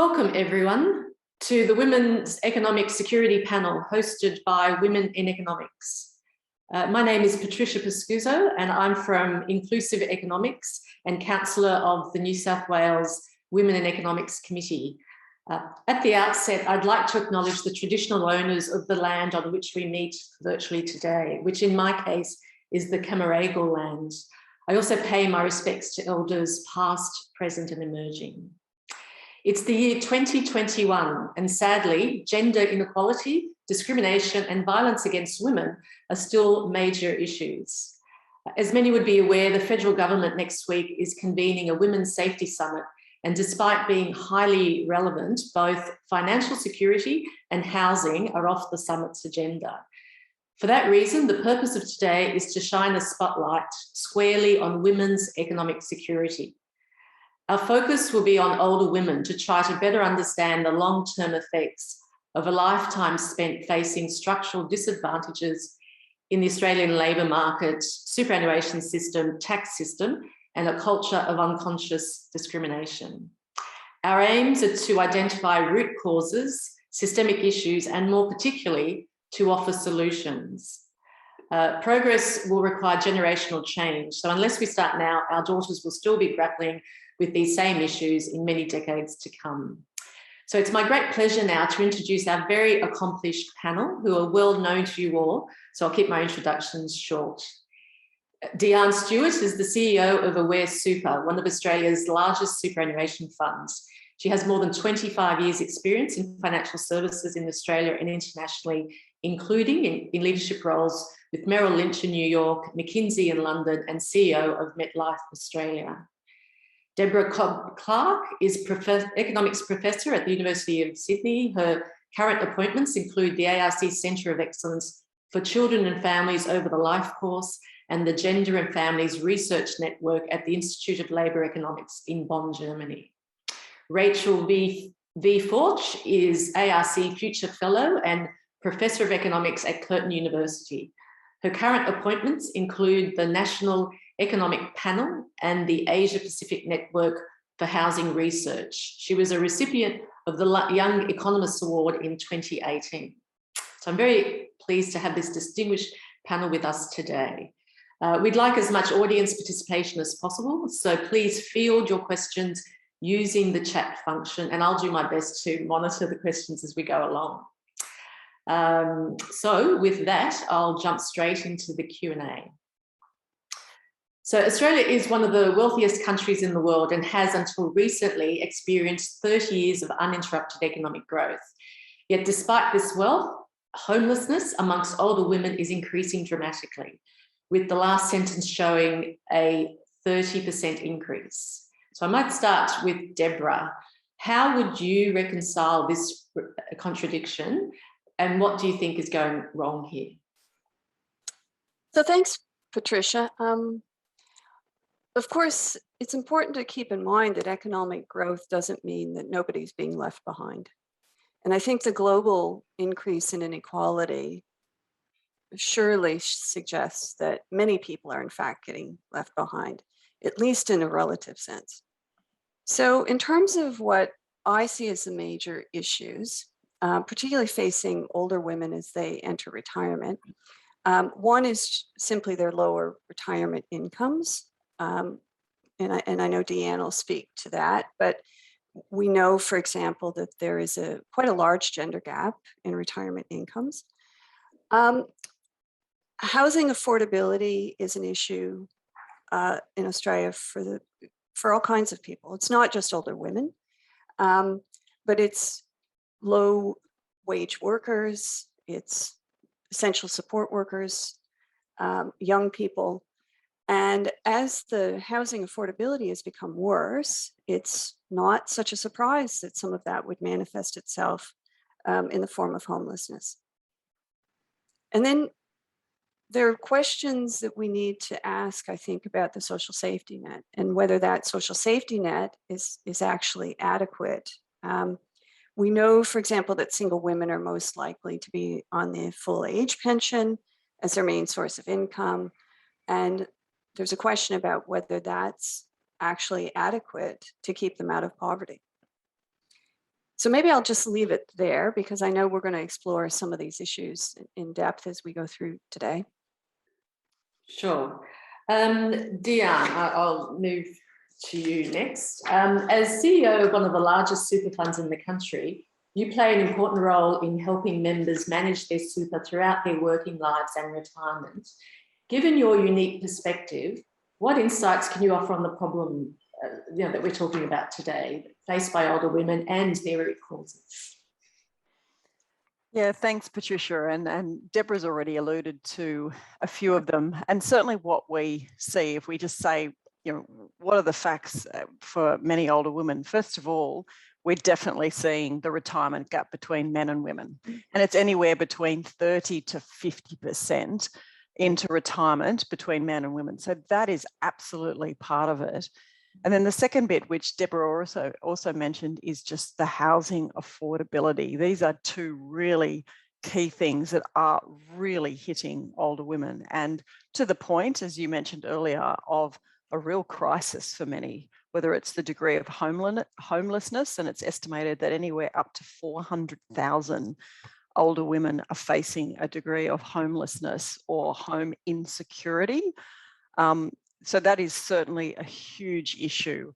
Welcome everyone to the Women's Economic Security panel hosted by Women in Economics. My name is Patricia Pascuzzo and I'm from Inclusive Economics and Councillor of the New South Wales Women in Economics Committee. At the outset, I'd like to acknowledge the traditional owners of the land on which we meet virtually today, which in my case is the Camaragal land. I also pay my respects to elders past, present and emerging. It's the year 2021 and sadly, gender inequality, discrimination and violence against women are still major issues. As many would be aware, the federal government next week is convening a Women's Safety Summit, and despite being highly relevant, both financial security and housing are off the summit's agenda. For that reason, the purpose of today is to shine a spotlight squarely on women's economic security. Our focus will be on older women to try to better understand the long-term effects of a lifetime spent facing structural disadvantages in the Australian labour market, superannuation system, tax system, and a culture of unconscious discrimination. Our aims are to identify root causes, systemic issues, and more particularly, to offer solutions. Progress will require generational change. So unless we start now, our daughters will still be grappling with these same issues in many decades to come. So it's my great pleasure now to introduce our very accomplished panel who are well known to you all. So I'll keep my introductions short. Deanne Stewart is the CEO of Aware Super, one of Australia's largest superannuation funds. She has more than 25 years experience in financial services in Australia and internationally, including in leadership roles with Merrill Lynch in New York, McKinsey in London, and CEO of MetLife Australia. Deborah Clark is economics professor at the University of Sydney. Her current appointments include the ARC Centre of Excellence for Children and Families over the Life course and the Gender and Families Research Network at the Institute of Labour Economics in Bonn, Germany. Rachel V. Forch is ARC Future Fellow and Professor of Economics at Curtin University. Her current appointments include the National Economic Panel and the Asia Pacific Network for Housing Research. She was a recipient of the Young Economists Award in 2018. So I'm very pleased to have this distinguished panel with us today. We'd like as much audience participation as possible, so please field your questions using the chat function, and I'll do my best to monitor the questions as we go along. So with that, I'll jump straight into the Q&A. So Australia is one of the wealthiest countries in the world and has until recently experienced 30 years of uninterrupted economic growth. Yet despite this wealth, homelessness amongst older women is increasing dramatically, with the last sentence showing a 30% increase. So I might start with Deborah. How would you reconcile this contradiction and what do you think is going wrong here? So thanks, Patricia. Of course, it's important to keep in mind that economic growth doesn't mean that nobody's being left behind. And I think the global increase in inequality surely suggests that many people are in fact getting left behind, at least in a relative sense. So in terms of what I see as the major issues, particularly facing older women as they enter retirement, one is simply their lower retirement incomes. And I know Deanne will speak to that, but we know, for example, that there is quite a large gender gap in retirement incomes. Housing affordability is an issue in Australia for all kinds of people. It's not just older women, but it's low wage workers, it's essential support workers, young people. And as the housing affordability has become worse, it's not such a surprise that some of that would manifest itself in the form of homelessness. And then there are questions that we need to ask, I think, about the social safety net and whether that social safety net is actually adequate. We know, for example, that single women are most likely to be on the full age pension as their main source of income. And there's a question about whether that's actually adequate to keep them out of poverty. So maybe I'll just leave it there because I know we're going to explore some of these issues in depth as we go through today. Sure. Diane, I'll move to you next. As CEO of one of the largest super funds in the country, you play an important role in helping members manage their super throughout their working lives and retirement. Given your unique perspective, what insights can you offer on the problem that we're talking about today, faced by older women and their root causes? Yeah, thanks, Patricia. And Deborah's already alluded to a few of them. And certainly what we see, if we just say, what are the facts for many older women? First of all, we're definitely seeing the retirement gap between men and women. And it's anywhere between 30 to 50% into retirement between men and women. So that is absolutely part of it. And then the second bit, which Deborah also mentioned, is just the housing affordability. These are two really key things that are really hitting older women, and to the point, as you mentioned earlier, of a real crisis for many, whether it's the degree of homelessness, and it's estimated that anywhere up to 400,000 older women are facing a degree of homelessness or home insecurity. So that is certainly a huge issue.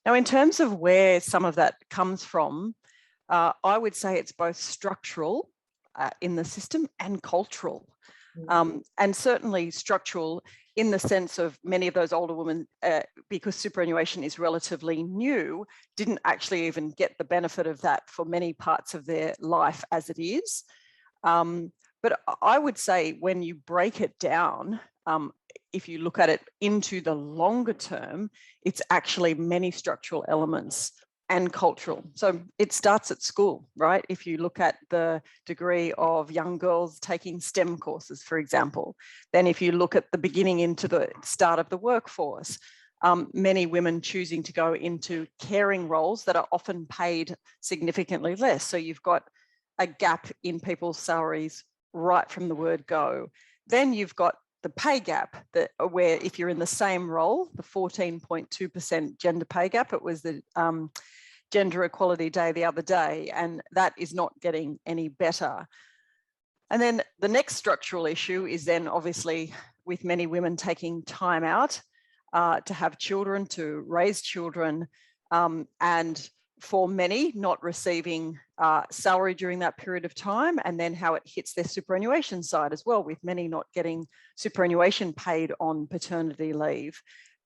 Now, in terms of where some of that comes from, I would say it's both structural in the system and cultural. And certainly structural in the sense of many of those older women, because superannuation is relatively new, didn't actually even get the benefit of that for many parts of their life as it is. But I would say when you break it down, if you look at it into the longer term, it's actually many structural elements and cultural. So it starts at school, right? If you look at the degree of young girls taking STEM courses, for example, then if you look at the beginning into the start of the workforce, many women choosing to go into caring roles that are often paid significantly less. So you've got a gap in people's salaries right from the word go. Then you've got the pay gap, where if you're in the same role, the 14.2% gender pay gap, it was the Gender Equality Day the other day, and that is not getting any better. And then the next structural issue is then obviously with many women taking time out to have children, to raise children, and for many not receiving salary during that period of time, and then how it hits their superannuation side as well, with many not getting superannuation paid on paternity leave.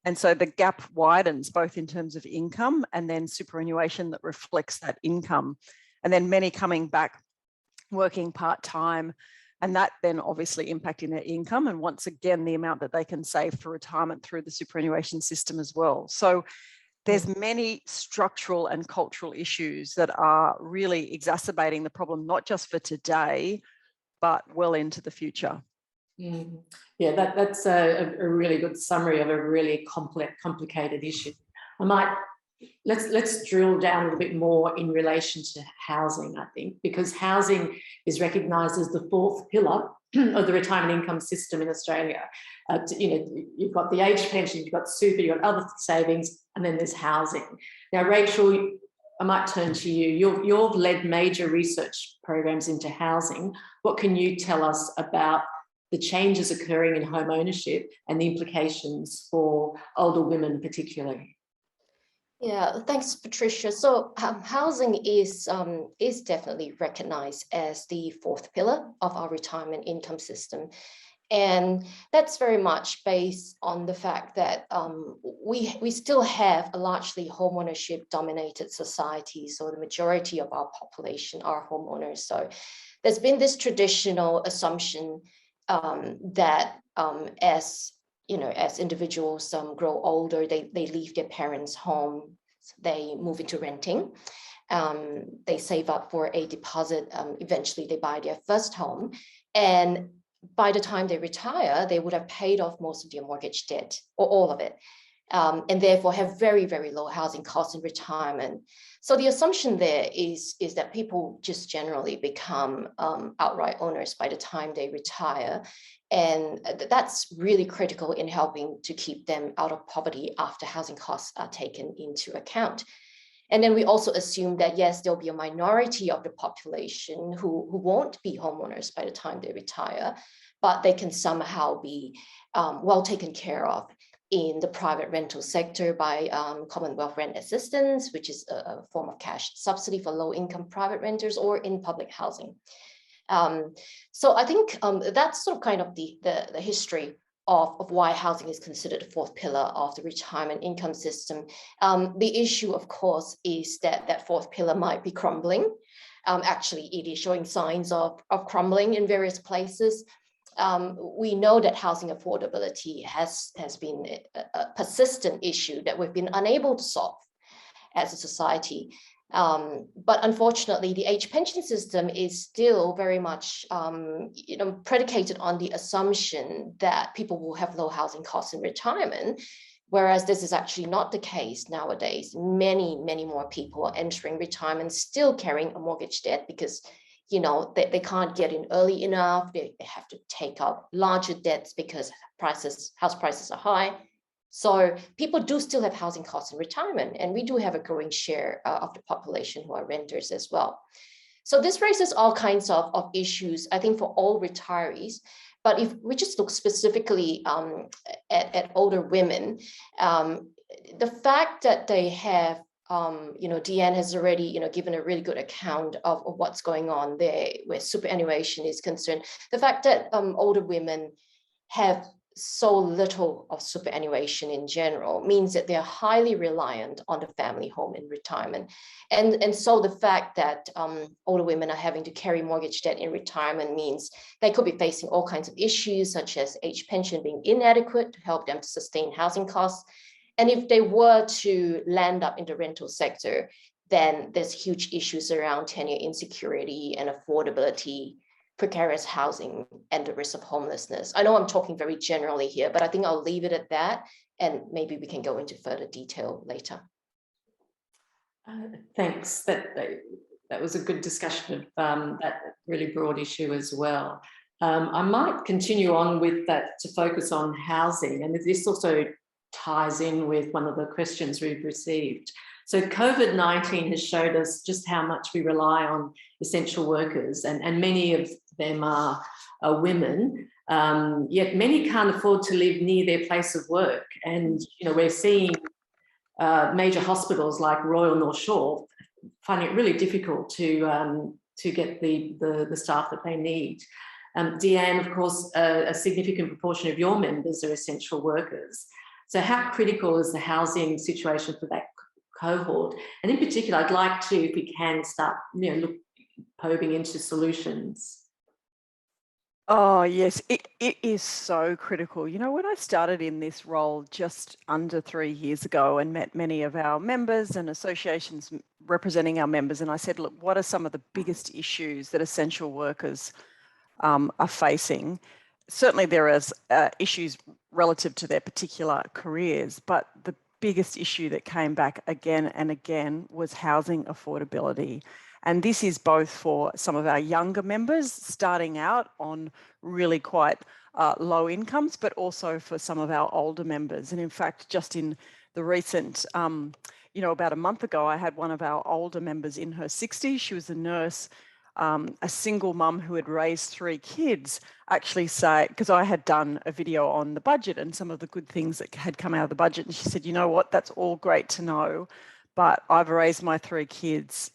And so the gap widens both in terms of income and then superannuation that reflects that income. And then many coming back working part-time, and that then obviously impacting their income, and once again the amount that they can save for retirement through the superannuation system as well. So there's many structural and cultural issues that are really exacerbating the problem, not just for today, but well into the future. Yeah, that's a really good summary of a really complicated issue. Let's drill down a little bit more in relation to housing, I think, because housing is recognised as the fourth pillar of the retirement income system in Australia. You've got the age pension, you've got super, you've got other savings, and then there's housing. Now, Rachel, I might turn to you. You've led major research programs into housing. What can you tell us about the changes occurring in home ownership and the implications for older women particularly? Yeah, thanks, Patricia. So housing is definitely recognized as the fourth pillar of our retirement income system. And that's very much based on the fact that we still have a largely homeownership dominated society. So the majority of our population are homeowners. So there's been this traditional assumption that as individuals grow older, they leave their parents' home, they move into renting, they save up for a deposit, eventually they buy their first home, and by the time they retire, they would have paid off most of their mortgage debt or all of it, and therefore have very, very low housing costs in retirement. So the assumption there is that people just generally become outright owners by the time they retire. And that's really critical in helping to keep them out of poverty after housing costs are taken into account. And then we also assume that, yes, there'll be a minority of the population who won't be homeowners by the time they retire, but they can somehow be well taken care of in the private rental sector by Commonwealth Rent Assistance, which is a form of cash subsidy for low-income private renters, or in public housing. So I think that's sort of kind of the history of why housing is considered the fourth pillar of the retirement income system. The issue, of course, is that that fourth pillar might be crumbling. Actually, it is showing signs of crumbling in various places. We know that housing affordability has been a persistent issue that we've been unable to solve as a society. But unfortunately, the age pension system is still very much predicated on the assumption that people will have low housing costs in retirement, whereas this is actually not the case nowadays. Many, many more people are entering retirement still carrying a mortgage debt because they can't get in early enough. They have to take out larger debts because house prices are high. So people do still have housing costs in retirement, and we do have a growing share of the population who are renters as well. So this raises all kinds of issues, I think, for all retirees. But if we just look specifically at older women, the fact that they have Deanne has already, given a really good account of what's going on there where superannuation is concerned. The fact that older women have so little of superannuation in general means that they're highly reliant on the family home in retirement. And so the fact that older women are having to carry mortgage debt in retirement means they could be facing all kinds of issues, such as age pension being inadequate to help them to sustain housing costs. And if they were to land up in the rental sector, then there's huge issues around tenure insecurity and affordability, precarious housing, and the risk of homelessness. I know I'm talking very generally here, but I think I'll leave it at that, and maybe we can go into further detail later. Thanks. That was a good discussion of that really broad issue as well. I might continue on with that to focus on housing, and this also ties in with one of the questions we've received. So COVID-19 has showed us just how much we rely on essential workers, and many of them are women, yet many can't afford to live near their place of work. And we're seeing major hospitals like Royal North Shore finding it really difficult to get the staff that they need. Deanne, of course, a significant proportion of your members are essential workers. So how critical is the housing situation for that cohort? And in particular, I'd like to, if we can, start probing into solutions. Oh, yes, it is so critical. When I started in this role just under 3 years ago and met many of our members and associations representing our members, and I said, look, what are some of the biggest issues that essential workers are facing? Certainly there is issues relative to their particular careers, but the biggest issue that came back again and again was housing affordability. And this is both for some of our younger members starting out on really quite low incomes, but also for some of our older members. And in fact, just in the recent, about a month ago, I had one of our older members in her 60s. She was a nurse, a single mum who had raised 3 kids, actually say, because I had done a video on the budget and some of the good things that had come out of the budget. And she said, you know what, that's all great to know, but I've raised my 3 kids,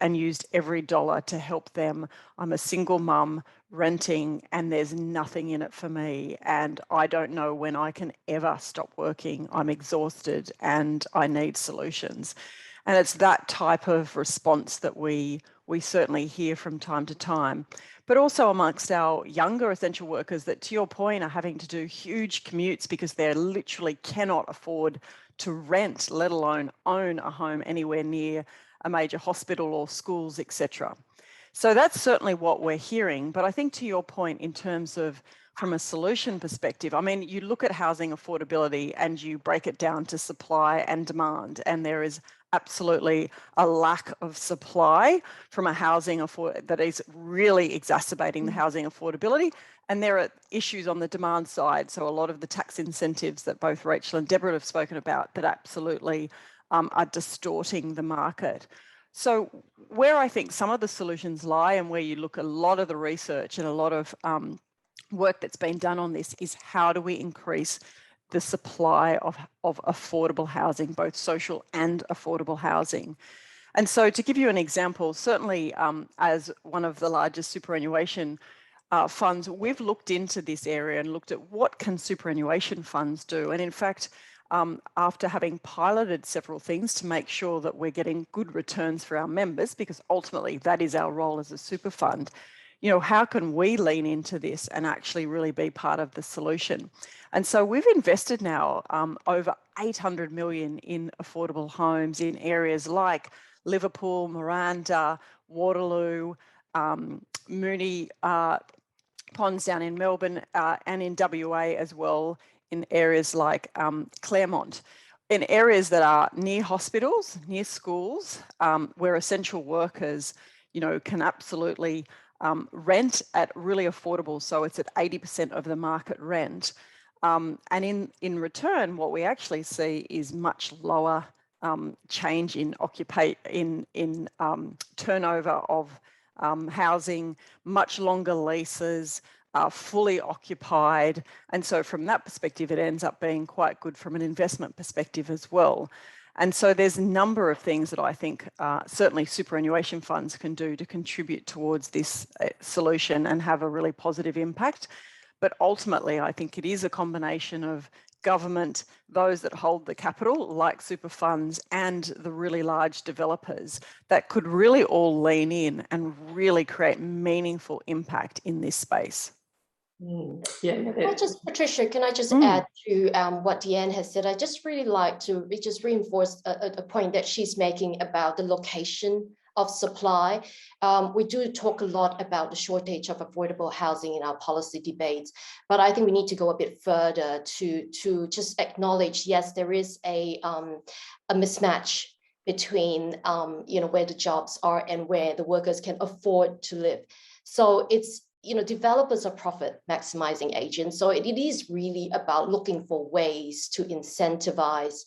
and used every dollar to help them. I'm a single mum renting and there's nothing in it for me. And I don't know when I can ever stop working. I'm exhausted and I need solutions. And it's that type of response that we certainly hear from time to time, but also amongst our younger essential workers that, to your point, are having to do huge commutes because they literally cannot afford to rent, let alone own a home anywhere near a major hospital or schools, etc. So that's certainly what we're hearing. But I think, to your point, in terms of from a solution perspective, I mean, you look at housing affordability and you break it down to supply and demand, and there is absolutely a lack of supply from a housing that is really exacerbating the housing affordability. And there are issues on the demand side. So a lot of the tax incentives that both Rachel and Deborah have spoken about that absolutely are distorting the market. So where I think some of the solutions lie, and where you look a lot of the research and a lot of work that's been done on this, is how do we increase the supply of affordable housing, both social and affordable housing. And so to give you an example, certainly as one of the largest superannuation funds, we've looked into this area and looked at what can superannuation funds do. And in fact, after having piloted several things to make sure that we're getting good returns for our members, because ultimately that is our role as a super fund, you know, how can we lean into this and actually really be part of the solution? And so we've invested now over 800 million in affordable homes in areas like Liverpool, Miranda, Waterloo, Mooney Ponds down in Melbourne, and in WA as well, in areas like Claremont, in areas that are near hospitals, near schools, where essential workers, you know, can absolutely rent at really affordable. So it's at 80% of the market rent. And in return, what we actually see is much lower change in turnover of housing, much longer leases, fully occupied. And so from that perspective, it ends up being quite good from an investment perspective as well. And so there's a number of things that I think certainly superannuation funds can do to contribute towards this solution and have a really positive impact. But ultimately, I think it is a combination of government, those that hold the capital, like super funds, and the really large developers that could really all lean in and really create meaningful impact in this space. Patricia, can I just add to what Deanne has said? I just really like to just reinforce a point that she's making about the location of supply. We do talk a lot about the shortage of affordable housing in our policy debates, but I think we need to go a bit further to just acknowledge, yes, there is a mismatch between you know, where the jobs are and where the workers can afford to live. So it's, you know, developers are profit maximizing agents. So it is really about looking for ways to incentivize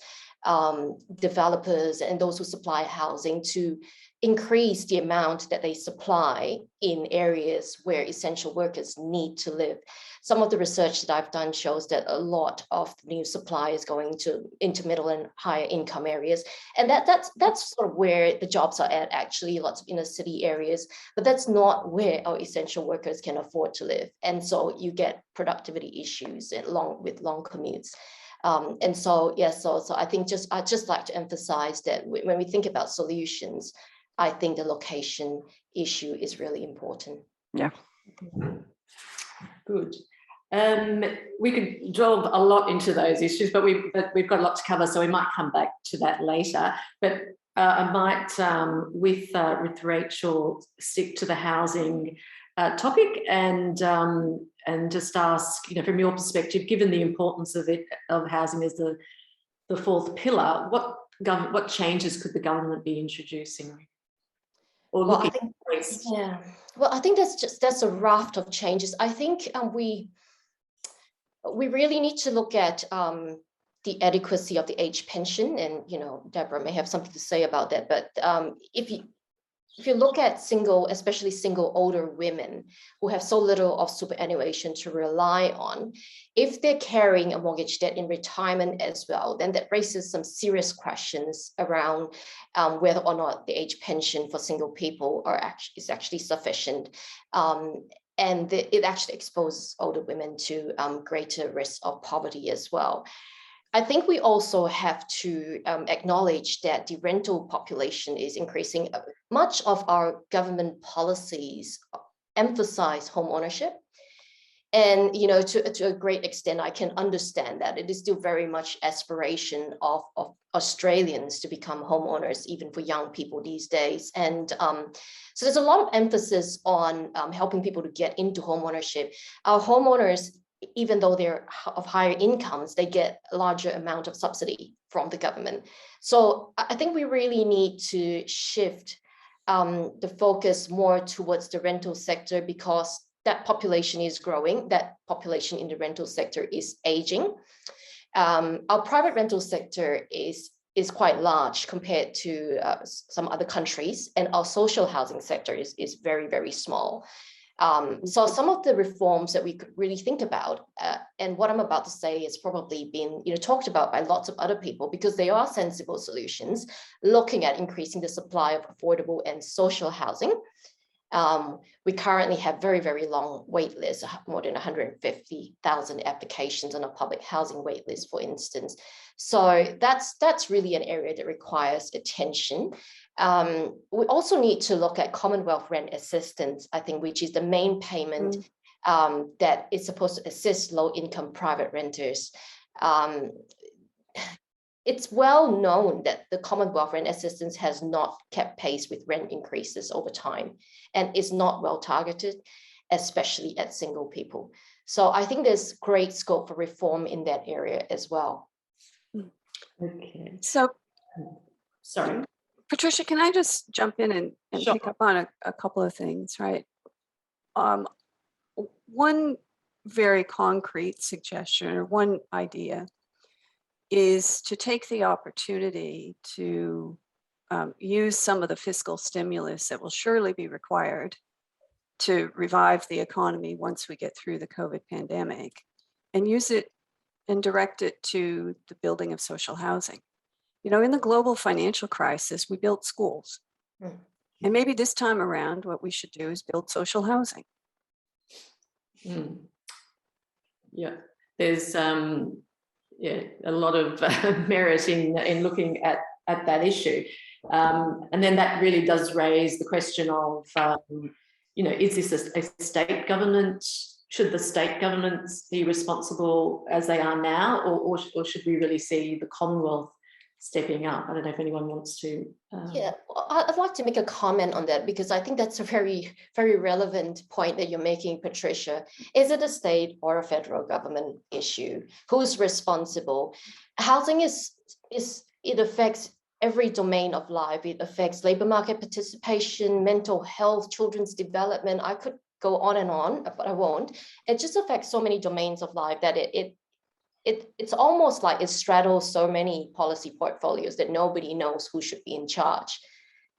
developers and those who supply housing to increase the amount that they supply in areas where essential workers need to live. Some of the research that I've done shows that a lot of the new supply is going into middle and higher income areas. And that's sort of where the jobs are at, actually, lots of inner city areas, but that's not where our essential workers can afford to live. And so you get productivity issues with long commutes. And so, yes, so I think I'd just like to emphasize that when we think about solutions, I think the location issue is really important. Yeah. Good. We could delve a lot into those issues, but we've got a lot to cover, so we might come back to that later. But I might, with Rachel, stick to the housing topic and just ask, you know, from your perspective, given the importance of housing as the fourth pillar, what changes could the government be introducing? Or well, I think that's a raft of changes. I think we really need to look at the adequacy of the age pension, and you know, Deborah may have something to say about that. But if you look at especially single older women who have so little of superannuation to rely on, if they're carrying a mortgage debt in retirement as well, then that raises some serious questions around whether or not the age pension for single people is actually sufficient. And it actually exposes older women to greater risk of poverty as well. I think we also have to acknowledge that the rental population is increasing. Much of our government policies emphasize home ownership. And, you know, to a great extent, I can understand that. It is still very much aspiration of Australians to become homeowners, even for young people these days. And so there's a lot of emphasis on helping people to get into homeownership. Our homeowners, even though they're of higher incomes, they get a larger amount of subsidy from the government. So I think we really need to shift the focus more towards the rental sector, because that population is growing. That population in the rental sector is aging. Our private rental sector is is quite large compared to some other countries, and our social housing sector is very, very small. So some of the reforms that we could really think about, and what I'm about to say is probably been talked about by lots of other people, because they are sensible solutions, looking at increasing the supply of affordable and social housing. We currently have very, very long wait lists, more than 150,000 applications on a public housing wait list, for instance. So that's really an area that requires attention. We also need to look at Commonwealth rent assistance, I think, which is the main payment that is supposed to assist low-income private renters. It's well known that the Commonwealth rent assistance has not kept pace with rent increases over time and is not well targeted, especially at single people. So I think there's great scope for reform in that area as well. Okay. So, Sorry. Patricia, can I just jump in and Sure. pick up on a couple of things, right? One very concrete suggestion, or one idea, is to take the opportunity to use some of the fiscal stimulus that will surely be required to revive the economy once we get through the COVID pandemic, and use it and direct it to the building of social housing. In the global financial crisis, we built schools. And maybe this time around, what we should do is build social housing. Yeah, there's a lot of merit in looking at that issue. And then that really does raise the question of, is this a state government? Should the state governments be responsible as they are now, or should we really see the Commonwealth stepping up? I don't know if anyone wants to. Yeah, I'd like to make a comment on that, because I think that's a very, very relevant point that you're making, Patricia. Is it a state or a federal government issue? Who's responsible? Housing it affects every domain of life. It affects labor market participation, mental health, children's development. I could go on, but I won't. It just affects so many domains of life that it's almost like it straddles so many policy portfolios that nobody knows who should be in charge.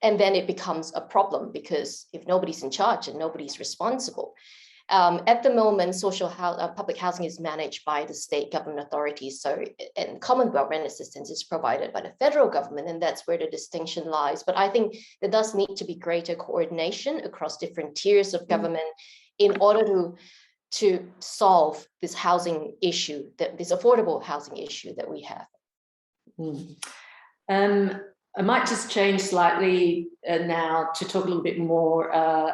And then it becomes a problem, because if nobody's in charge and nobody's responsible. At the moment, public housing is managed by the state government authorities. And Commonwealth rent assistance is provided by the federal government, and that's where the distinction lies. But I think there does need to be greater coordination across different tiers of government in order to solve this housing issue, this affordable housing issue that we have. I might just change slightly now to talk a little bit more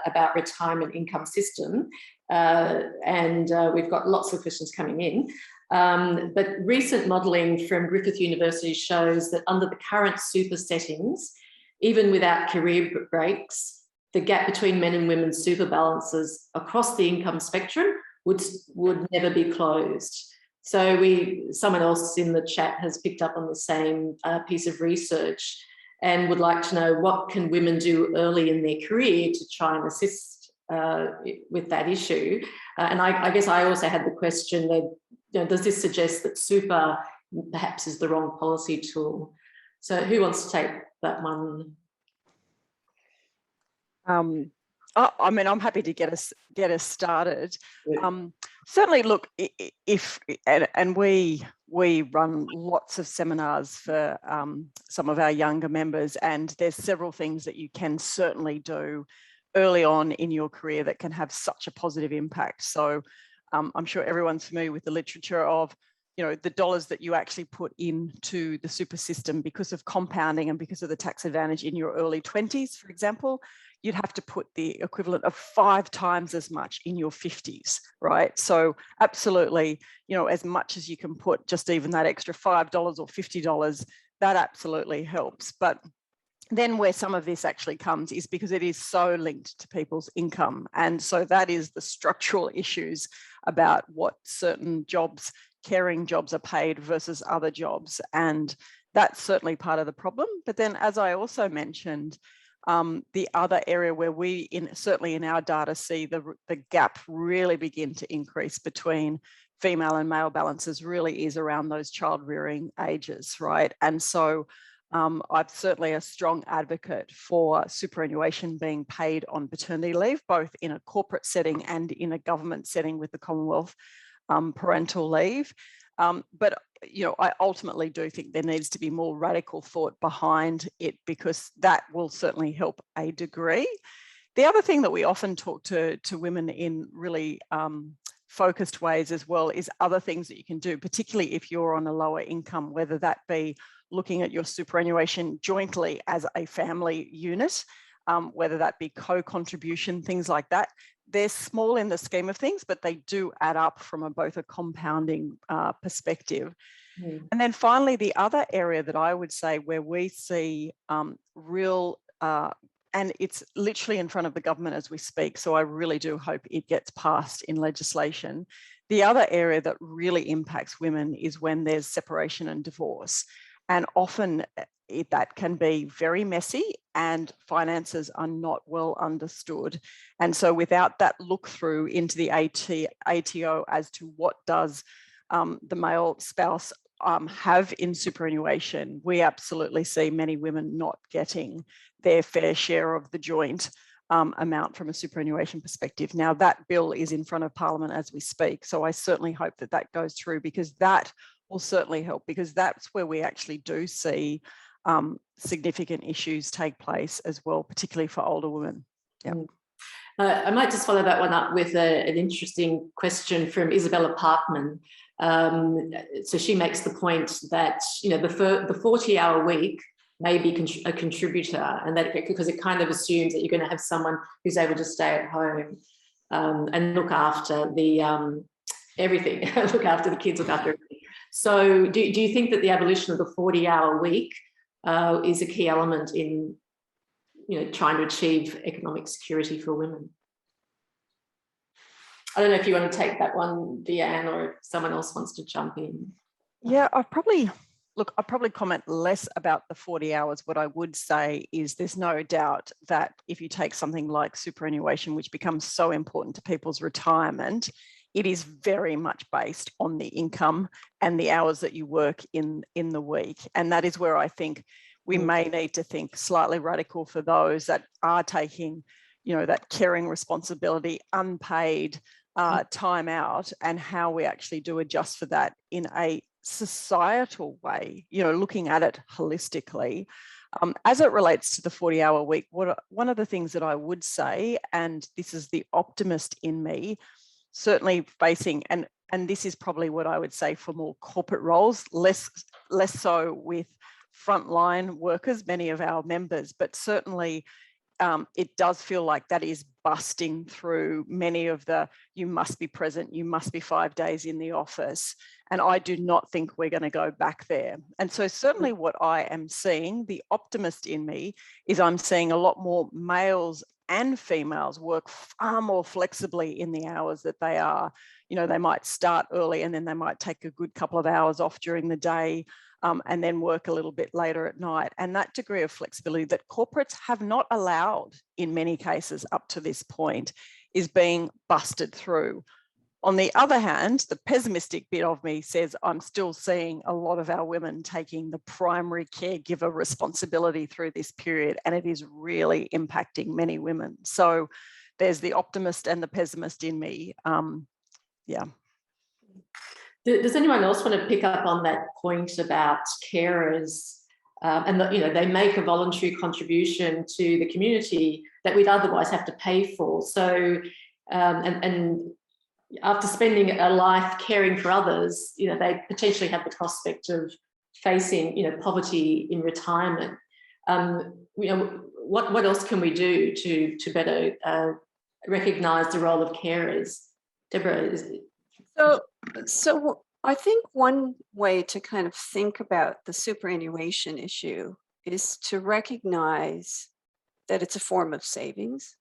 about retirement income system. And we've got lots of questions coming in. But recent modelling from Griffith University shows that under the current super settings, even without career breaks, the gap between men and women's super balances across the income spectrum would never be closed. So someone else in the chat has picked up on the same piece of research and would like to know, what can women do early in their career to try and assist with that issue? And I guess I also had the question that, does this suggest that super perhaps is the wrong policy tool? So who wants to take that one? I mean, I'm happy to get us started. Certainly, look, we run lots of seminars for some of our younger members, and there's several things that you can certainly do early on in your career that can have such a positive impact. So I'm sure everyone's familiar with the literature of, the dollars that you actually put into the super system because of compounding and because of the tax advantage in your early 20s, for example. You'd have to put the equivalent of 5 times as much in your 50s, right? So absolutely, as much as you can put, just even that extra $5 or $50, that absolutely helps. But then where some of this actually comes is because it is so linked to people's income. And so that is the structural issues about what certain jobs, caring jobs, are paid versus other jobs. And that's certainly part of the problem. But then, as I also mentioned, the other area where we, certainly in our data, see the gap really begin to increase between female and male balances really is around those child rearing ages, right? And so I'm certainly a strong advocate for superannuation being paid on paternity leave, both in a corporate setting and in a government setting with the Commonwealth parental leave. But I ultimately do think there needs to be more radical thought behind it, because that will certainly help a degree. The other thing that we often talk to women in really focused ways as well is other things that you can do, particularly if you're on a lower income, whether that be looking at your superannuation jointly as a family unit, whether that be co-contribution, things like that. They're small in the scheme of things, but they do add up from both a compounding perspective. Mm. And then finally, the other area that I would say where we see real, and it's literally in front of the government as we speak, so I really do hope it gets passed in legislation. The other area that really impacts women is when there's separation and divorce. And often that can be very messy and finances are not well understood. And so without that look through into the ATO as to what does the male spouse have in superannuation, we absolutely see many women not getting their fair share of the joint amount from a superannuation perspective. Now, that bill is in front of Parliament as we speak. So I certainly hope that that goes through, because that will certainly help, because that's where we actually do see significant issues take place as well, particularly for older women. Yeah. I might just follow that one up with an interesting question from Isabella Parkman. So she makes the point that the 40-hour week may be a contributor, and that because it kind of assumes that you're going to have someone who's able to stay at home and look after the everything, look after the kids, look after everything. So do you think that the abolition of the 40-hour week is a key element in trying to achieve economic security for women? I don't know if you want to take that one, Deanne, or if someone else wants to jump in. Yeah, I'll probably comment less about the 40 hours. What I would say is there's no doubt that if you take something like superannuation, which becomes so important to people's retirement, it is very much based on the income and the hours that you work in the week. And that is where I think we may need to think slightly radical for those that are taking, that caring responsibility, unpaid time out, and how we actually do adjust for that in a societal way, looking at it holistically. As it relates to the 40-hour week, one of the things that I would say, and this is the optimist in me, certainly facing, and this is probably what I would say for more corporate roles, less so with frontline workers, many of our members, but certainly it does feel like that is busting through many of the, you must be present, you must be 5 days in the office. And I do not think we're going to go back there. And so certainly what I am seeing, the optimist in me, is I'm seeing a lot more males and females work far more flexibly in the hours that they are. They might start early and then they might take a good couple of hours off during the day and then work a little bit later at night. And that degree of flexibility that corporates have not allowed in many cases up to this point is being busted through. On the other hand, the pessimistic bit of me says I'm still seeing a lot of our women taking the primary caregiver responsibility through this period, and it is really impacting many women. So there's the optimist and the pessimist in me. Yeah. Does anyone else want to pick up on that point about carers? And they make a voluntary contribution to the community that we'd otherwise have to pay for. So, and after spending a life caring for others, they potentially have the prospect of facing, poverty in retirement. What else can we do to better recognise the role of carers? Deborah, So I think one way to kind of think about the superannuation issue is to recognize that it's a form of savings.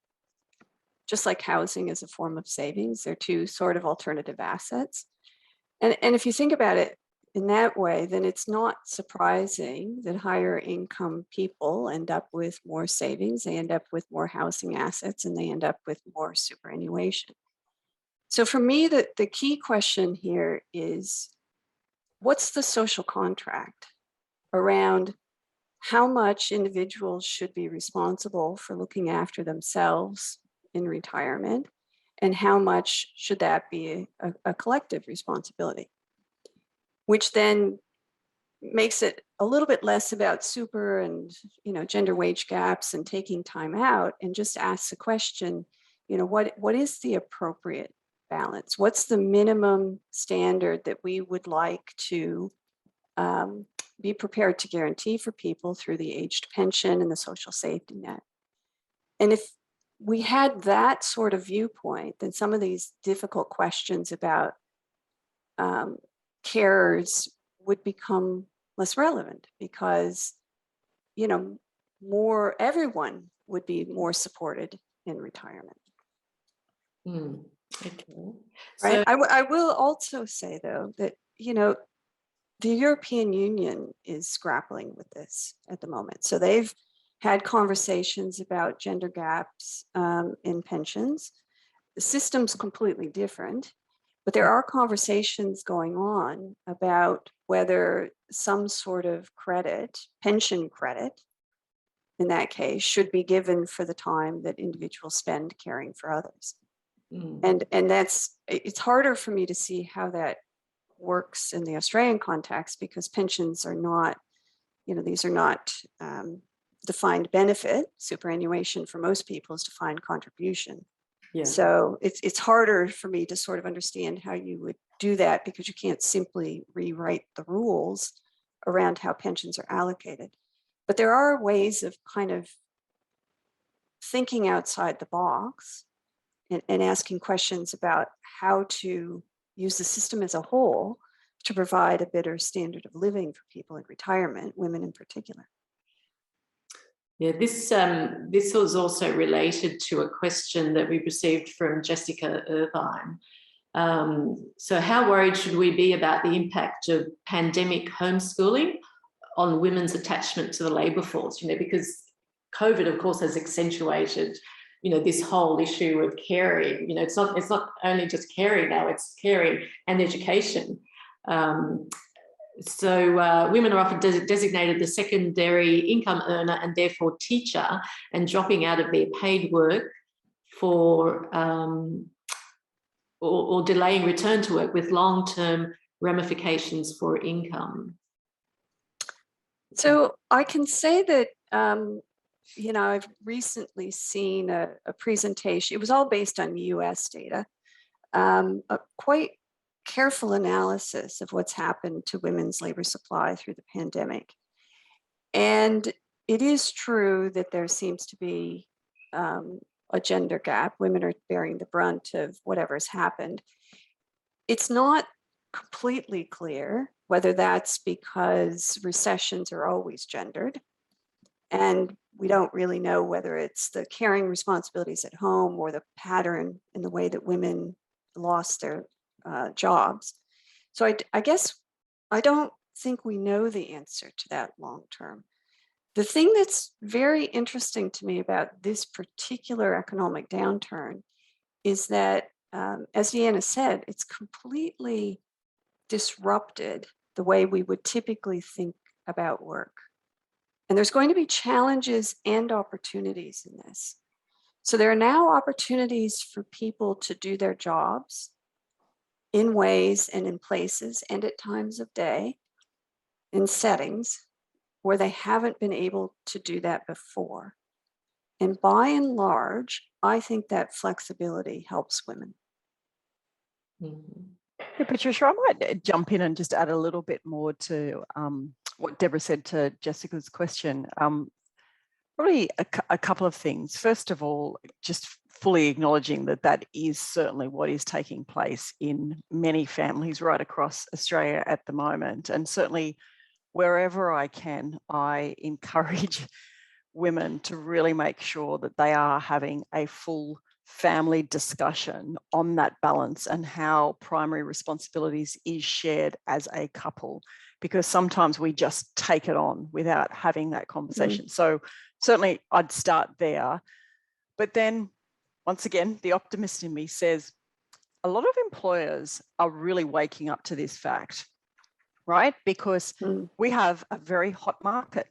Just like housing is a form of savings, they're two sort of alternative assets. And if you think about it in that way, then it's not surprising that higher income people end up with more savings, they end up with more housing assets, and they end up with more superannuation. So for me, the key question here is, what's the social contract around how much individuals should be responsible for looking after themselves in retirement, and how much should that be a collective responsibility, which then makes it a little bit less about super and, you know, gender wage gaps and taking time out, and just asks the question, you know, what is the appropriate balance? What's the minimum standard that we would like to be prepared to guarantee for people through the aged pension and the social safety net? And if we had that sort of viewpoint, then some of these difficult questions about carers would become less relevant, because, you know, everyone would be more supported in retirement. Okay. Right. So, I will also say, though, that, you know, the European Union is grappling with this at the moment. So they've had conversations about gender gaps in pensions. The system's completely different, but there are conversations going on about whether some sort of credit, pension credit, in that case, should be given for the time that individuals spend caring for others. And it's harder for me to see how that works in the Australian context, because pensions are not, you know, these are not defined benefit. Superannuation for most people is defined contribution. yeah. So it's harder for me to sort of understand how you would do that, because you can't simply rewrite the rules around how pensions are allocated. But there are ways of kind of thinking outside the box and asking questions about how to use the system as a whole to provide a better standard of living for people in retirement, women in particular. Yeah, this was also related to a question that we received from Jessica Irvine. So how worried should we be about the impact of pandemic homeschooling on women's attachment to the labour force? You know, because COVID, of course, has accentuated, you know, this whole issue of caring. You know, it's not only just caring now, it's caring and education. So women are often designated the secondary income earner and therefore teacher, and dropping out of their paid work for or delaying return to work, with long-term ramifications for income. So I can say that, you know, I've recently seen a presentation. It was all based on US data, a quite careful analysis of what's happened to women's labor supply through the pandemic. And it is true that there seems to be a gender gap. Women are bearing the brunt of whatever's happened. It's not completely clear whether that's because recessions are always gendered, and we don't really know whether it's the caring responsibilities at home or the pattern in the way that women lost their jobs. So I guess I don't think we know the answer to that long term. The thing that's very interesting to me about this particular economic downturn is that, as Deanna said, it's completely disrupted the way we would typically think about work. And there's going to be challenges and opportunities in this. So there are now opportunities for people to do their jobs in ways and in places and at times of day, in settings where they haven't been able to do that before. And by and large, I think that flexibility helps women. Yeah, Patricia, I might jump in and just add a little bit more to what Deborah said to Jessica's question. Probably a couple of things. First of all, just fully acknowledging that that is certainly what is taking place in many families right across Australia at the moment. And certainly wherever I can, I encourage women to really make sure that they are having a full family discussion on that balance and how primary responsibilities is shared as a couple, because sometimes we just take it on without having that conversation. So certainly I'd start there. But then once again, the optimist in me says a lot of employers are really waking up to this fact, right? Because we have a very hot market.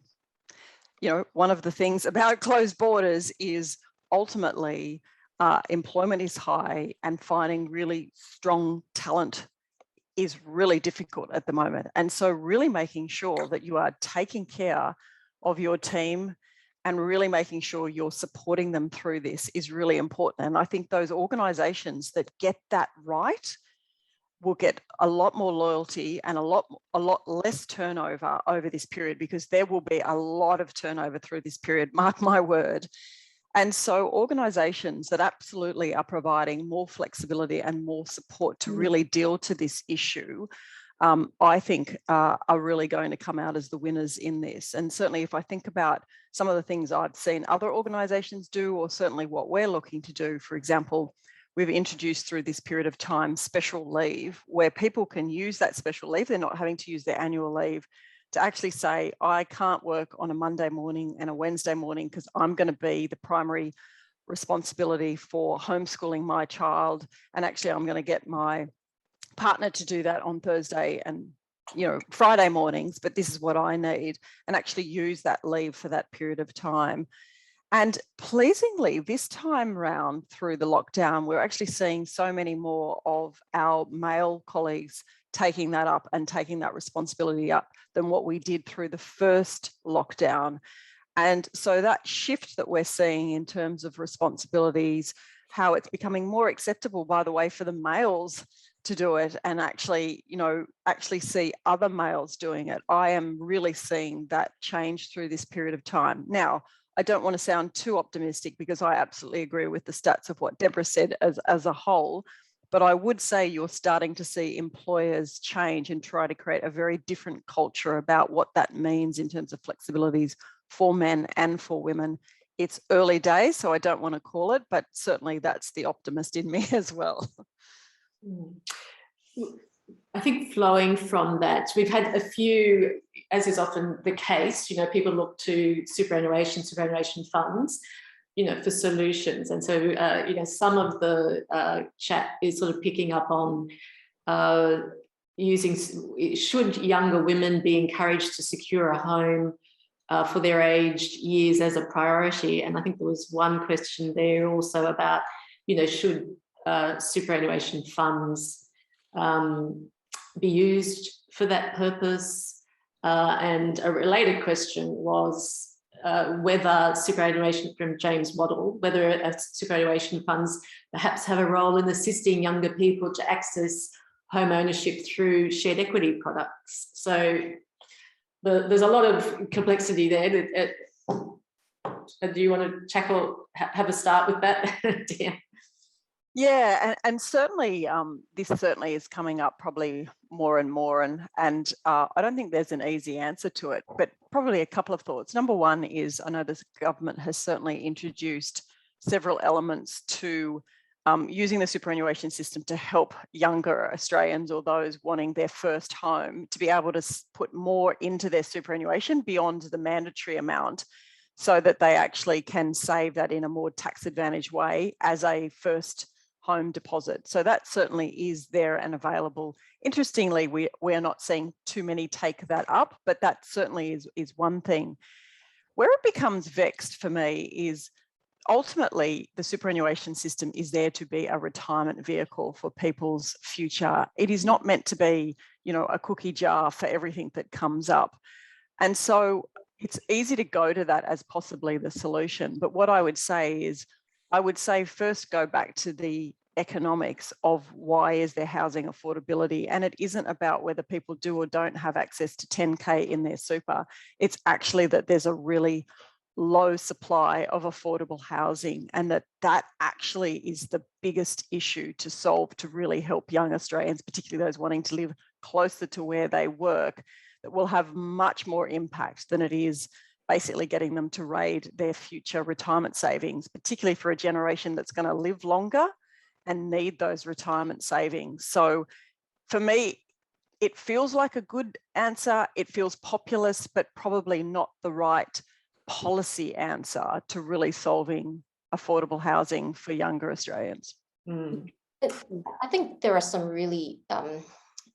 one of the things about closed borders is ultimately employment is high and finding really strong talent is really difficult at the moment. And so really making sure that you are taking care of your team and really making sure you're supporting them through this is really important. And I think those organisations that get that right will get a lot more loyalty and a lot less turnover over this period, because there will be a lot of turnover through this period, mark my word. And so organisations that absolutely are providing more flexibility and more support to really deal to this issue, I think are really going to come out as the winners in this. And certainly if I think about some of the things I've seen other organisations do, or certainly what we're looking to do, for example, we've introduced through this period of time special leave, where people can use that special leave. They're not having to use their annual leave to actually say, I can't work on a Monday morning and a Wednesday morning because I'm going to be the primary responsibility for homeschooling my child. And actually, I'm going to get my partner to do that on Thursday and Friday mornings, but this is what I need, and actually use that leave for that period of time. And pleasingly, this time round through the lockdown, we're actually seeing so many more of our male colleagues taking that up and taking that responsibility up than what we did through the first lockdown. And so that shift that we're seeing in terms of responsibilities, how it's becoming more acceptable, by the way, for the males to do it and actually see other males doing it. I am really seeing that change through this period of time. Now, I don't want to sound too optimistic, because I absolutely agree with the stats of what Deborah said as a whole, but I would say you're starting to see employers change and try to create a very different culture about what that means in terms of flexibilities for men and for women. It's early days, so I don't want to call it, but certainly that's the optimist in me as well. I think flowing from that, we've had a few, as is often the case, people look to superannuation funds, for solutions. And so, some of the chat is sort of picking up on should younger women be encouraged to secure a home for their aged years as a priority? And I think there was one question there also about, should superannuation funds be used for that purpose? And a related question was whether superannuation, from James Waddle, whether superannuation funds perhaps have a role in assisting younger people to access home ownership through shared equity products. So there's a lot of complexity there. Do you want to have a start with that, Dan? Yeah, and certainly this certainly is coming up probably more and more, and I don't think there's an easy answer to it, but probably a couple of thoughts. Number one is, I know this government has certainly introduced several elements to using the superannuation system to help younger Australians or those wanting their first home to be able to put more into their superannuation beyond the mandatory amount, so that they actually can save that in a more tax advantage way as a first home deposit. So that certainly is there and available. Interestingly, we are not seeing too many take that up, but that certainly is one thing. Where it becomes vexed for me is ultimately the superannuation system is there to be a retirement vehicle for people's future. It is not meant to be, a cookie jar for everything that comes up. And so it's easy to go to that as possibly the solution. But what I would say is, first go back to the economics of why is there housing affordability. And it isn't about whether people do or don't have access to 10K in their super. It's actually that there's a really low supply of affordable housing, and that actually is the biggest issue to solve to really help young Australians, particularly those wanting to live closer to where they work, that will have much more impact than it is basically getting them to raid their future retirement savings, particularly for a generation that's going to live longer and need those retirement savings. So for me, it feels like a good answer. It feels populist, but probably not the right policy answer to really solving affordable housing for younger Australians. I think there are some really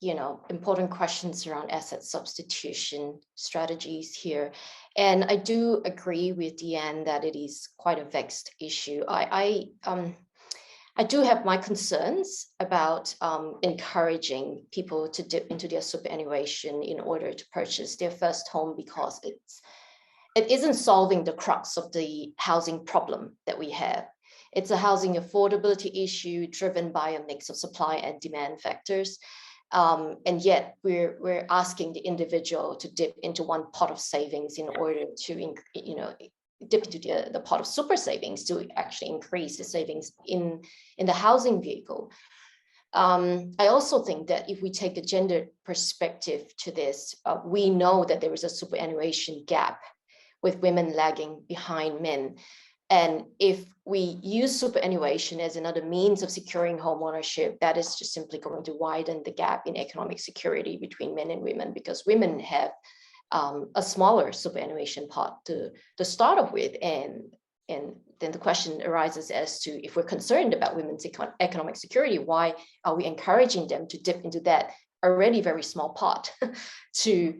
important questions around asset substitution strategies here. And I do agree with Deanne that it is quite a vexed issue. I do have my concerns about encouraging people to dip into their superannuation in order to purchase their first home, because it isn't solving the crux of the housing problem that we have. It's a housing affordability issue driven by a mix of supply and demand factors. And yet we're asking the individual to dip into one pot of savings in order to, dip into the pot of super savings to actually increase the savings in the housing vehicle. I also think that if we take a gender perspective to this, we know that there is a superannuation gap with women lagging behind men. And if we use superannuation as another means of securing home ownership, that is just simply going to widen the gap in economic security between men and women, because women have a smaller superannuation pot to start off with. And then the question arises as to, if we're concerned about women's economic security, why are we encouraging them to dip into that already very small pot to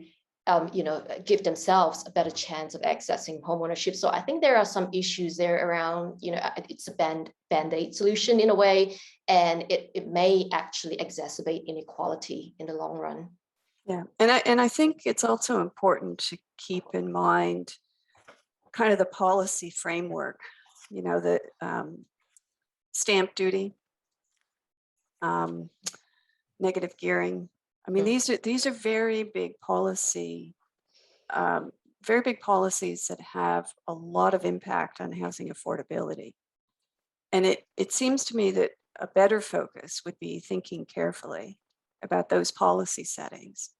give themselves a better chance of accessing homeownership? So I think there are some issues there around, it's a band-aid solution in a way, and it may actually exacerbate inequality in the long run. Yeah, and I think it's also important to keep in mind kind of the policy framework, the stamp duty, negative gearing. I mean, these are very big policies that have a lot of impact on housing affordability. And it seems to me that a better focus would be thinking carefully about those policy settings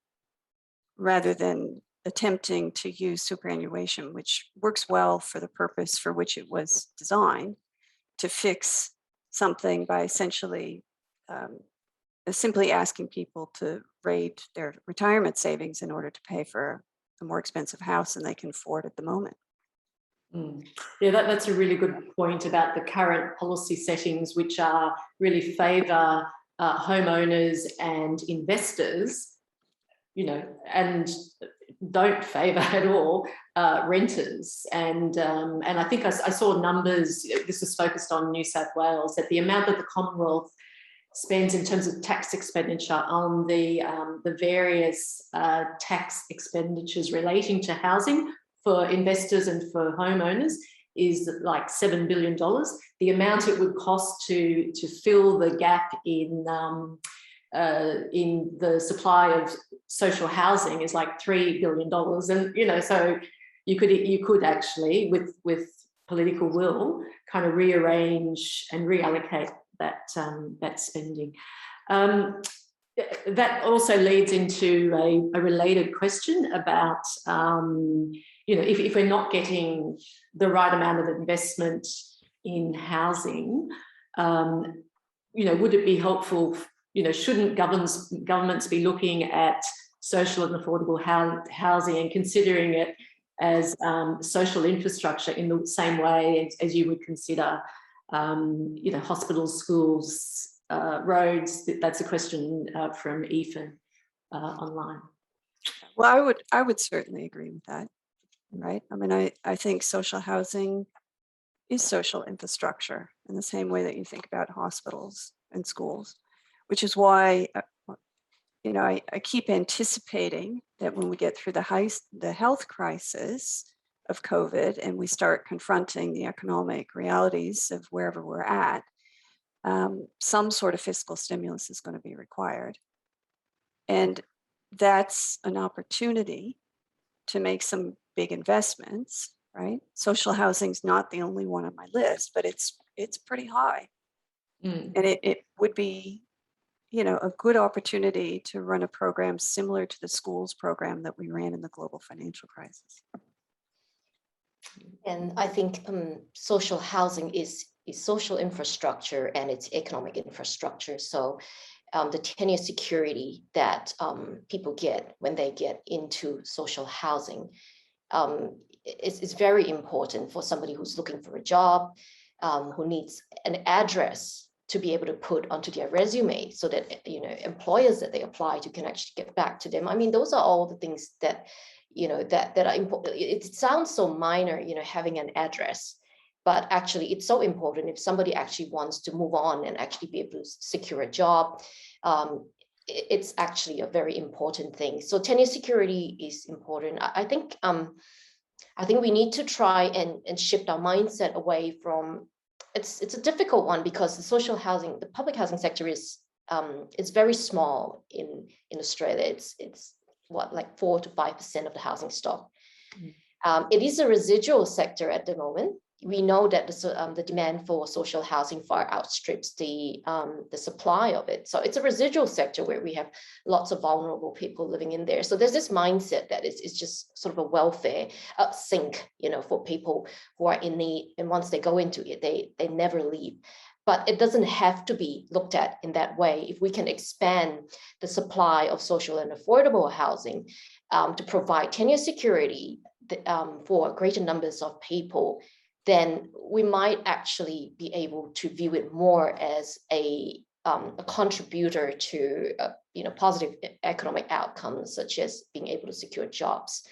rather than attempting to use superannuation, which works well for the purpose for which it was designed, to fix something by essentially simply asking people to raid their retirement savings in order to pay for a more expensive house than they can afford at the moment. Yeah, that's a really good point about the current policy settings, which are really favour homeowners and investors, and don't favour at all renters. And I think I saw numbers. This was focused on New South Wales, that the amount that the Commonwealth spends in terms of tax expenditure on the various tax expenditures relating to housing for investors and for homeowners is like $7 billion. The amount it would cost to fill the gap in the supply of social housing is like $3 billion. And so you could actually, with political will, kind of rearrange and reallocate that spending. That also leads into a related question about, if we're not getting the right amount of investment in housing, would it be helpful, shouldn't governments be looking at social and affordable housing and considering it as social infrastructure in the same way as you would consider hospitals, schools, roads? That's a question from Ethan online. Well, I would certainly agree with that, right? I mean, I think social housing is social infrastructure in the same way that you think about hospitals and schools, which is why I keep anticipating that when we get through the health crisis of COVID and we start confronting the economic realities of wherever we're at, some sort of fiscal stimulus is going to be required. And that's an opportunity to make some big investments, right? Social housing is not the only one on my list, but it's pretty high. And it would be, a good opportunity to run a program similar to the schools program that we ran in the global financial crisis. And I think social housing is social infrastructure and it's economic infrastructure. So the tenure security that people get when they get into social housing is very important for somebody who's looking for a job, who needs an address to be able to put onto their resume so that, you know, employers that they apply to can actually get back to them. I mean, those are all the things that, you know, that are important. It sounds so minor, you know, having an address, but actually it's so important if somebody actually wants to move on and actually be able to secure a job. It's actually a very important thing. So tenure security is important. I think we need to try and shift our mindset away from, it's a difficult one because the social housing, the public housing sector is very small in Australia. It's what, like 4 to 5% of the housing stock. It is a residual sector at the moment. We know that the demand for social housing far outstrips the supply of it. So it's a residual sector where we have lots of vulnerable people living in there. So there's this mindset that it's just sort of a welfare sink, you know, for people who are in need. And once they go into it, they never leave. But it doesn't have to be looked at in that way. If we can expand the supply of social and affordable housing to provide tenure security for greater numbers of people, then we might actually be able to view it more as a contributor to you know, positive economic outcomes, such as being able to secure jobs.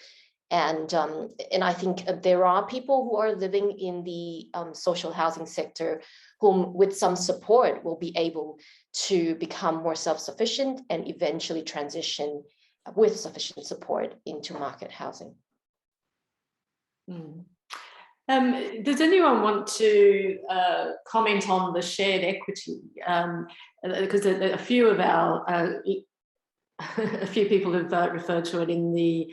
And I think there are people who are living in the social housing sector whom, with some support, will be able to become more self-sufficient and eventually transition with sufficient support into market housing. Does anyone want to comment on the shared equity? Because a few of our a few people have referred to it in the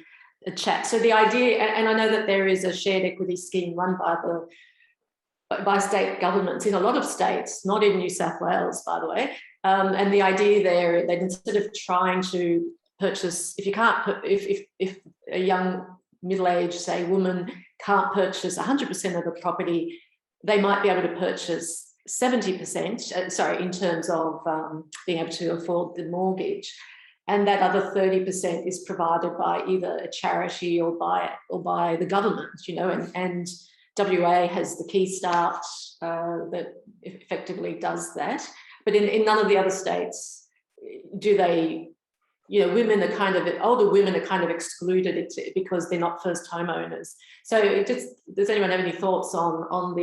chat. So the idea, and I know that there is a shared equity scheme run by state governments in a lot of states, not in New South Wales, by the way. And the idea there, that instead of trying to purchase, if a young middle-aged, say, woman can't purchase 100% of the property, they might be able to purchase 70%, in terms of being able to afford the mortgage. And that other 30% is provided by either a charity or by the government, you know, and WA has the Key Start that effectively does that. But in none of the other states do they, you know, older women are kind of excluded because they're not first homeowners. So does anyone have any thoughts on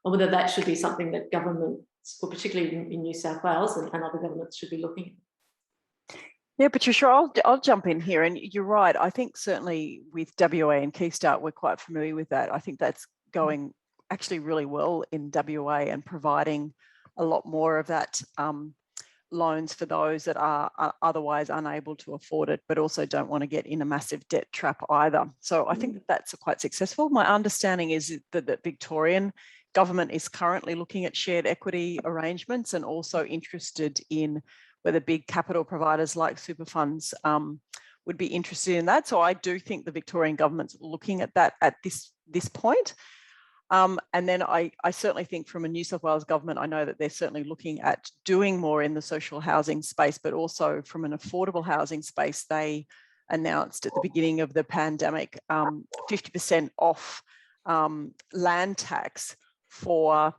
whether that should be something that governments, or particularly in New South Wales and other governments, should be looking at? Yeah, Patricia, I'll jump in here. And you're right. I think certainly with WA and Key Start, we're quite familiar with that. I think that's going actually really well in WA and providing a lot more of that loans for those that are otherwise unable to afford it, but also don't want to get in a massive debt trap either. So I think that's quite successful. My understanding is that the Victorian government is currently looking at shared equity arrangements and also interested in whether big capital providers like super funds would be interested in that. So I do think the Victorian government's looking at that at this point. And then I certainly think from a New South Wales government, I know that they're certainly looking at doing more in the social housing space, but also from an affordable housing space. They announced at the beginning of the pandemic 50% off land tax for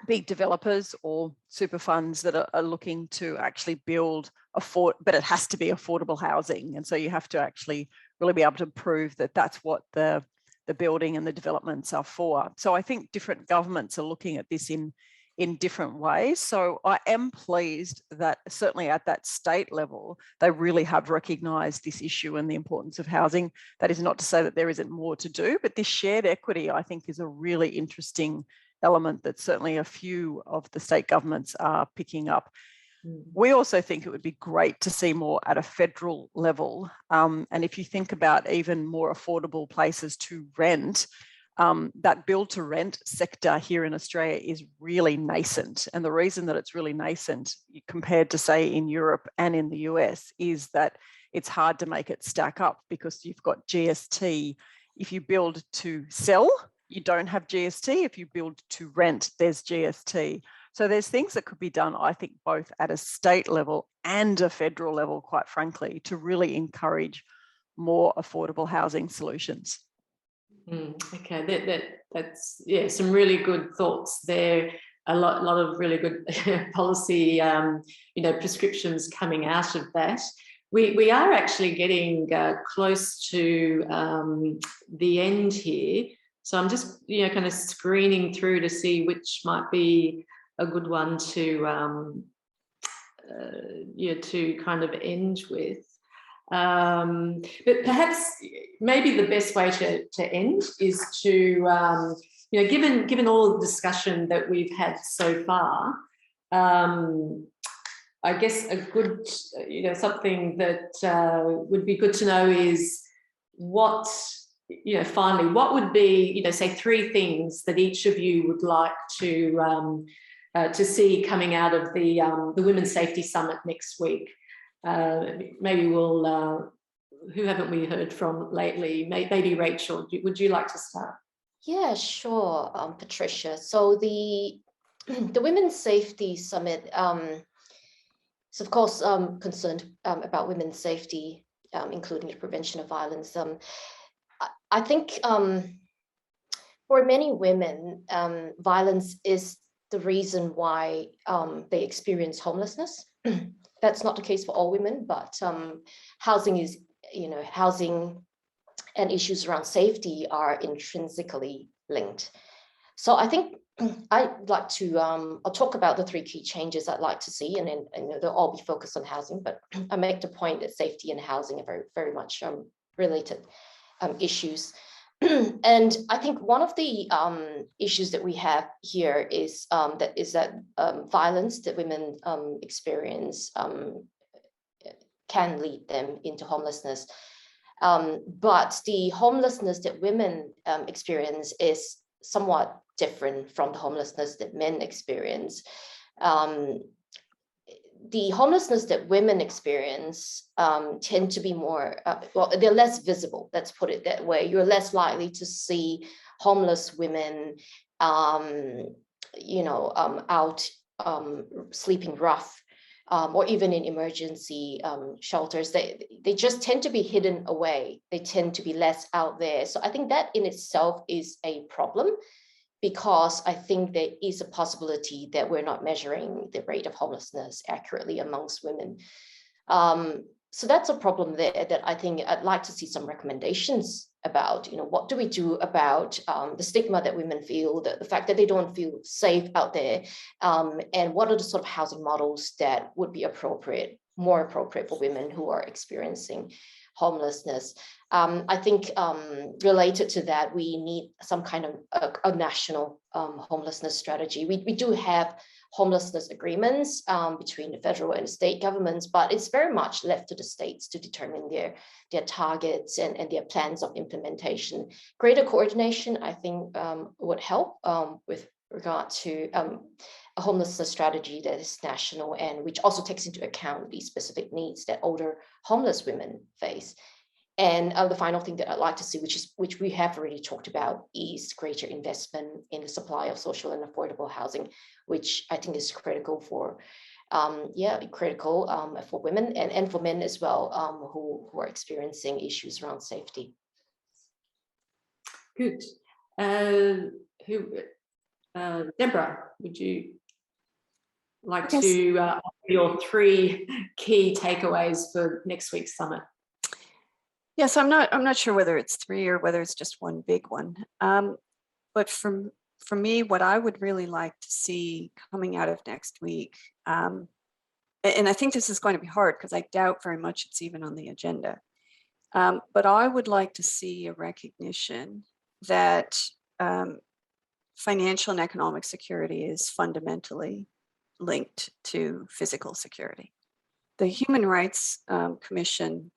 big developers or super funds that are looking to actually but it has to be affordable housing. And so you have to actually really be able to prove that that's what the building and the developments are for. So I think different governments are looking at this in different ways. So I am pleased that certainly at that state level, they really have recognised this issue and the importance of housing. That is not to say that there isn't more to do, but this shared equity, I think, is a really interesting element that certainly a few of the state governments are picking up. We also think it would be great to see more at a federal level. And if you think about even more affordable places to rent, that build to rent sector here in Australia is really nascent. And the reason that it's really nascent compared to, say, in Europe and in the US is that it's hard to make it stack up because you've got GST. If you build to sell, you don't have GST. If you build to rent, there's GST. So there's things that could be done, I think, both at a state level and a federal level, quite frankly, to really encourage more affordable housing solutions. Okay, that's some really good thoughts there, a lot of really good policy, prescriptions coming out of that. We are actually getting close to the end here. So I'm just, kind of screening through to see which might be a good one to, to kind of end with. But perhaps maybe the best way to end is to, given all the discussion that we've had so far, I guess a good, something that would be good to know is what, finally, what would be, say 3 things that each of you would like to see coming out of the Women's Safety Summit next week. Maybe we'll, who haven't we heard from lately? Maybe Rachel, would you like to start? Yeah, sure, Patricia. So the Women's Safety Summit is of course concerned about women's safety, including the prevention of violence. I think for many women, violence is the reason why they experience homelessness. That's not the case for all women, but housing is, housing and issues around safety are intrinsically linked. So I think I'd like to, I'll talk about the 3 key changes I'd like to see, and then they'll all be focused on housing, but I make the point that safety and housing are very, very much related issues. And I think one of the issues that we have here is that violence that women experience can lead them into homelessness. But the homelessness that women experience is somewhat different from the homelessness that men experience. The homelessness that women experience tend to be more, they're less visible, let's put it that way. You're less likely to see homeless women, out sleeping rough, or even in emergency shelters. They just tend to be hidden away. They tend to be less out there. So I think that in itself is a problem, because I think there is a possibility that we're not measuring the rate of homelessness accurately amongst women. So that's a problem there that I think I'd like to see some recommendations about. What do we do about the stigma that women feel, the fact that they don't feel safe out there, and what are the sort of housing models that would be more appropriate for women who are experiencing homelessness. I think related to that, we need some kind of a national homelessness strategy. We do have homelessness agreements between the federal and the state governments, but it's very much left to the states to determine their targets and their plans of implementation. Greater coordination, I think, would help with regard to a homelessness strategy that is national and which also takes into account the specific needs that older homeless women face. And the final thing that I'd like to see, which we have already talked about, is greater investment in the supply of social and affordable housing, which I think is critical for, for women and for men as well, who are experiencing issues around safety. Good. Deborah, would you like to offer your 3 key takeaways for next week's summit? Yes, I'm not sure whether it's 3 or whether it's just one big one. But for me, what I would really like to see coming out of next week, and I think this is going to be hard because I doubt very much it's even on the agenda. But I would like to see a recognition that financial and economic security is fundamentally linked to physical security. The Human Rights Commission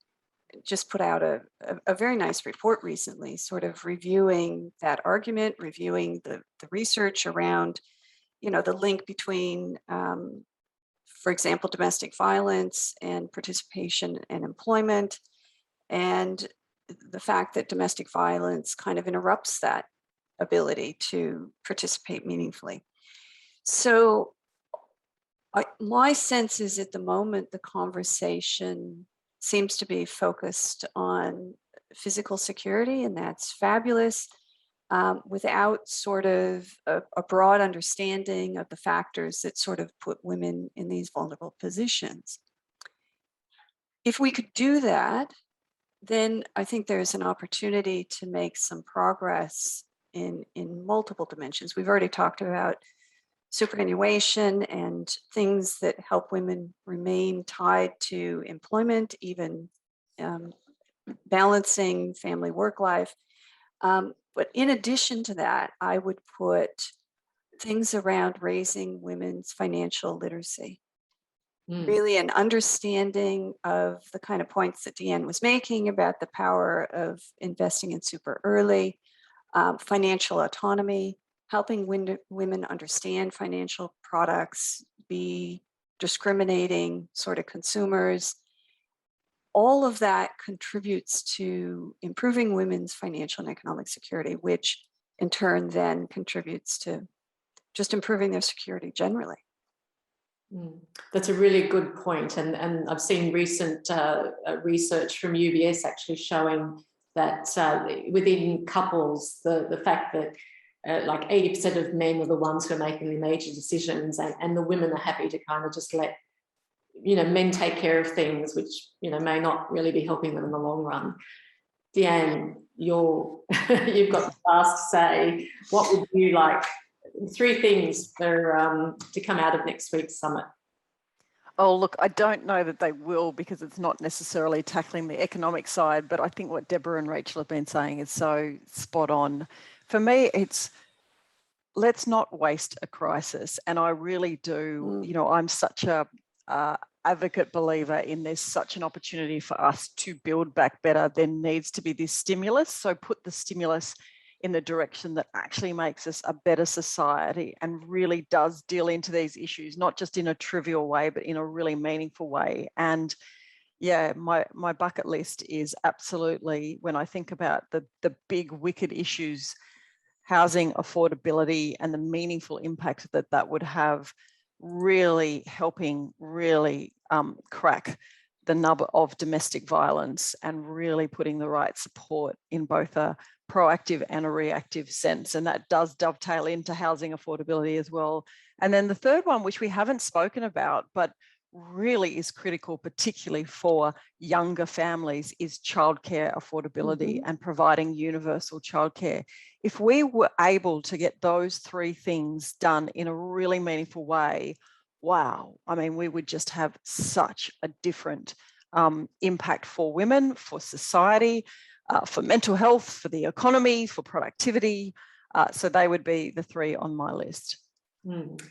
just put out a very nice report recently, sort of reviewing that argument, reviewing the research around, the link between, for example, domestic violence and participation and employment, and the fact that domestic violence kind of interrupts that ability to participate meaningfully. So my sense is at the moment, the conversation seems to be focused on physical security, and that's fabulous. without sort of a broad understanding of the factors that sort of put women in these vulnerable positions. If we could do that, then I think there's an opportunity to make some progress in multiple dimensions. We've already talked about superannuation and things that help women remain tied to employment, even balancing family work life. But in addition to that, I would put things around raising women's financial literacy. Really an understanding of the kind of points that Deanne was making about the power of investing in super early, financial autonomy, helping women understand financial products, be discriminating sort of consumers. All of that contributes to improving women's financial and economic security, which in turn then contributes to just improving their security generally. That's a really good point. And I've seen recent research from UBS actually showing that within couples, the fact that like 80% of men are the ones who are making the major decisions, and the women are happy to kind of just let, men take care of things, which, may not really be helping them in the long run. Deanne, you've got the last say. What would you like? 3 things for to come out of next week's summit. Oh, look, I don't know that they will, because it's not necessarily tackling the economic side, but I think what Deborah and Rachel have been saying is so spot on. For me, it's let's not waste a crisis. And I really do, I'm such a advocate believer in there's such an opportunity for us to build back better. There needs to be this stimulus. So put the stimulus in the direction that actually makes us a better society and really does deal into these issues, not just in a trivial way, but in a really meaningful way. And yeah, my bucket list is absolutely, when I think about the big wicked issues, housing affordability and the meaningful impact that would have, really helping crack the nub of domestic violence and really putting the right support in both a proactive and a reactive sense. And that does dovetail into housing affordability as well. And then the third one, which we haven't spoken about, but really is critical, particularly for younger families, is childcare affordability and providing universal childcare. If we were able to get those 3 things done in a really meaningful way, wow, I mean, we would just have such a different impact for women, for society, for mental health, for the economy, for productivity. So they would be the 3 on my list.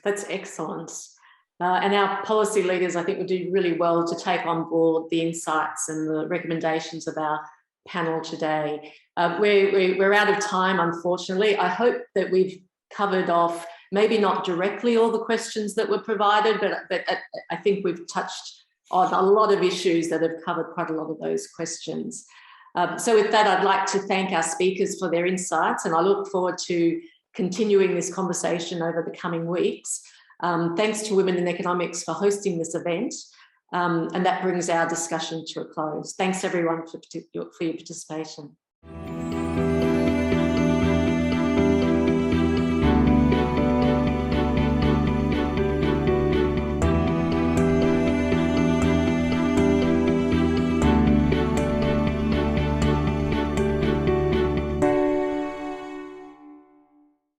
That's excellent. And our policy leaders, I think, would do really well to take on board the insights and the recommendations of our panel today. We're out of time, unfortunately. I hope that we've covered off, maybe not directly all the questions that were provided, but I think we've touched on a lot of issues that have covered quite a lot of those questions. So with that, I'd like to thank our speakers for their insights, and I look forward to continuing this conversation over the coming weeks. Thanks to Women in Economics for hosting this event, and that brings our discussion to a close. Thanks everyone for your participation.